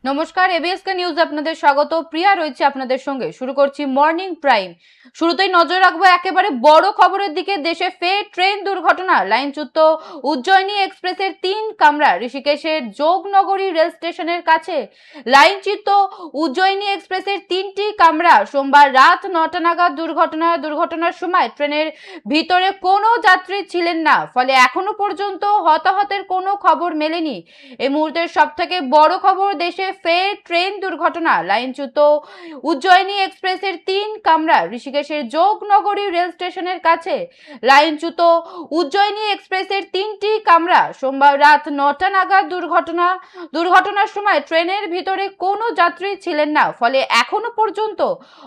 নমস্কার, এবিএসকে নিউজ আপনাদের স্বাগত। প্রিয়া রয়েছে আপনাদের সঙ্গে। শুরু করছি মর্নিং প্রাইম। শুরুতেই নজর রাখবো একেবারে বড় খবরের দিকে। দেশে ফের ট্রেন দুর্ঘটনা। লাইনচ্যুত উজ্জয়িনী এক্সপ্রেসের 3 কামরা ঋষিকেশের যোগনগরী রেল স্টেশনের কাছে। লাইনচ্যুত উজ্জয়িনী এক্সপ্রেসের 3টি কামরা সোমবার রাত 9টা নাগাদ দুর্ঘটনার সময় ট্রেনের ভিতরে কোনো যাত্রী ছিলেন না, ফলে এখনো পর্যন্ত হতাহতের কোনো খবর মেলেনি। এই মুহূর্তের সবথেকে বড় খবর, দেশে ফের ট্রেন দুর্ঘটনা। লাইনচ্যুত উজ্জয়িনী এক্সপ্রেসের 3 কামরা ঋষিকেশের যোগনগরী রেল স্টেশনের কাছে। লাইনচ্যুত উজ্জয়িনী এক্সপ্রেসের 3টি কামরা সোমবার রাত 9টা নাগাদ দুর্ঘটনার সময় ট্রেনের ভিতরে কোনো যাত্রী ছিলেন না, ফলে এখনো পর্যন্ত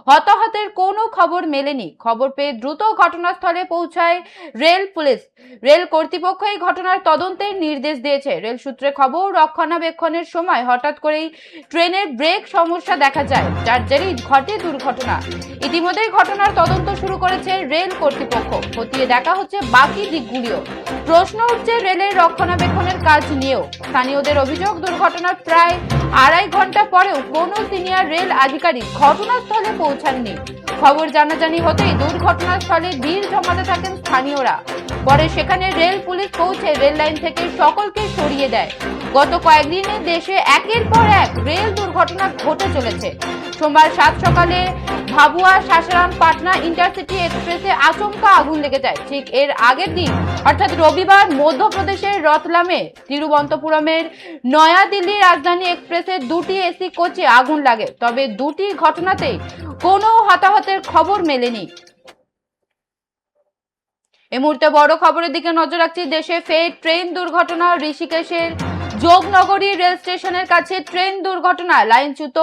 হতাহতের কোনো খবর মেলেনি। খবর পেয়ে দ্রুত ঘটনাস্থলে পৌঁছায় রেল পুলিশ। রেল কর্তৃপক্ষ এই ঘটনার তদন্তের নির্দেশ দিয়েছে। রেল সূত্রে খবর, রক্ষণাবেক্ষণের সময় হঠাৎ করেই ট্রেনের ব্রেক সমস্যা দেখা যায়, যার জেরেই ঘটে দুর্ঘটনা। ইতিমধ্যেই ঘটনার তদন্ত শুরু করেছে রেল কর্তৃপক্ষ। খতিয়ে দেখা হচ্ছে বাকি দিকগুলিও। প্রশ্ন উঠছে রেলের রক্ষণাবেক্ষণের কাজ নিয়েও। স্থানীয়দের অভিযোগ, দুর্ঘটনার প্রায় 2.5 ঘন্টা পরেও কোনো সিনিয়র রেল আধিকারিক ঘটনাস্থলে পৌঁছাননি। খবর জানাজানি হতেই দুর্ঘটনাস্থলে ভিড় জমাতে থাকেন স্থানীয়রা। পরে সেখানে রেল পুলিশ পৌঁছে রেল লাইন থেকে সকলকে সরিয়ে দেয়। গত কয়েকদিনে দেশে একের পর এক রেল দুর্ঘটনা ঘটে চলেছে। সোমবার 7 সকালে ভাবুয়া সাসারাম পাটনা ইন্টারসিটি এক্সপ্রেসে আচমকা আগুন লেগে যায়। ঠিক এর আগের দিন অর্থাৎ রবিবার মধ্যপ্রদেশের রতলামে তিরুবনন্তপুরমের নয়াদিল্লি রাজধানী এক্সপ্রেসের 2টি এসি কোচে আগুন লাগে। তবে দুটি ঘটনাতেই কোনো হতাহতের খবর মেলেনি। এই মুহূর্তে বড় খবরের দিকে নজর রাখছি। দেশে ফের ট্রেন দুর্ঘটনা। ঋষিকেশের যোগনগরী রেল স্টেশনের কাছে ট্রেন দুর্ঘটনা। লাইনচ্যুত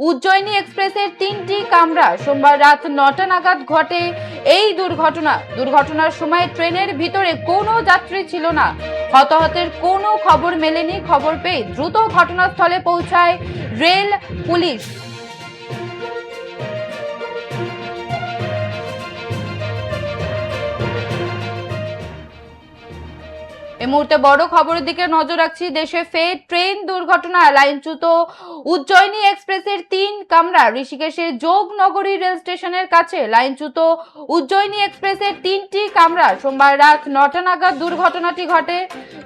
উজ্জয়িনী এক্সপ্রেসের 3টি কামরা সোমবার রাত 9টা নাগাদ ঘটে এই দুর্ঘটনার সময় ট্রেনের ভিতরে কোনো যাত্রী ছিল না। হতাহতের কোনো খবর মেলেনি। খবর পেয়ে দ্রুত ঘটনাস্থলে পৌঁছায় রেল পুলিশ। এই মুহূর্তে বড় খবরের দিকে নজর রাখছি। দেশে ফের ট্রেন দুর্ঘটনা। লাইনচ্যুত উজ্জয়িনী এক্সপ্রেসের 3 কামরা ঋষিকেশের যোগনগরী রেল স্টেশনের কাছে। লাইনচ্যুত উজ্জয়িনী এক্সপ্রেসের 3টি কামরা সোমবার রাত 9টা নাগাদ দুর্ঘটনাটি ঘটে।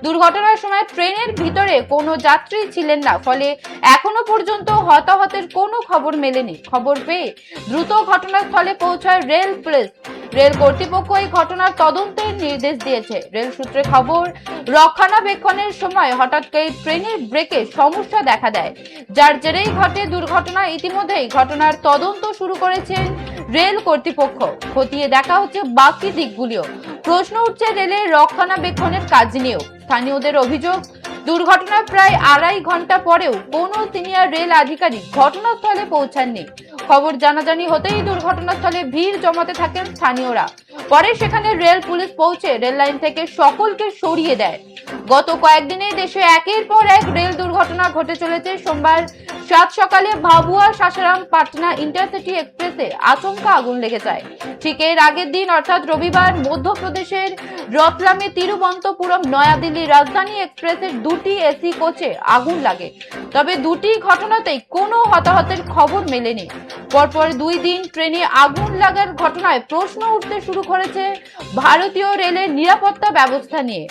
দুর্ঘটনার সময় ট্রেনের ভিতরে কোনো যাত্রী ছিলেন না, ফলে এখনো পর্যন্ত হতাহতের কোনো খবর মেলেনি। খবর পেয়ে দ্রুত ঘটনাস্থলে পৌঁছায় রেল পুলিশ। রেল কর্তৃপক্ষ এই ঘটনার তদন্তের নির্দেশ দিয়েছে। রেল সূত্রে খবর, রক্ষণাবেক্ষণের সময় হঠাৎ করে ট্রেনের ব্রেকে সমস্যা দেখা দেয়, যার জেরেই ঘটে দুর্ঘটনা। ইতিমধ্যেই ঘটনার তদন্ত শুরু করেছেন রেল কর্তৃপক্ষ। খতিয়ে দেখা হচ্ছে বাকি দিকগুলিও। প্রশ্ন উঠছে রেলের রক্ষণাবেক্ষণের কাজ নিয়েও। স্থানীয়দের অভিযোগ, দুর্ঘটনার প্রায় 2.5 ঘন্টা পরেও কোনো সিনিয়র রেল আধিকারিক ঘটনাস্থলে পৌঁছাননি। খবর জানাজানি হতেই দুর্ঘটনাস্থলে ভিড় জমাতে থাকেন স্থানীয়রা। পরে সেখানে রেল পুলিশ পৌঁছে রেল লাইন থেকে সকলকে সরিয়ে দেয়। গত কয়েকদিনে দেশে একের পর এক রেল দুর্ঘটনা ঘটে চলেছে। সোমবার 7 সকালে ভাবুয়া সাসারাম পাটনা ইন্টারসিটি এক্সপ্রেসে আচমকা আগুন লেগে যায়। ঠিক এর আগের দিন অর্থাৎ রবিবার মধ্যপ্রদেশের রতলামে তিরুবনন্তপুরম নয়াদিল্লি রাজধানী এক্সপ্রেসের 2টি এসি কোচে আগুন লাগে। তবে দুটি ঘটনাতেই কোনো হতাহতের খবর মেলেনি। পরপর 2 দিন ট্রেনে আগুন লাগার ঘটনায় প্রশ্ন উঠতে শুরু করেছে ভারতীয় রেলের নিরাপত্তা ব্যবস্থা নিয়ে।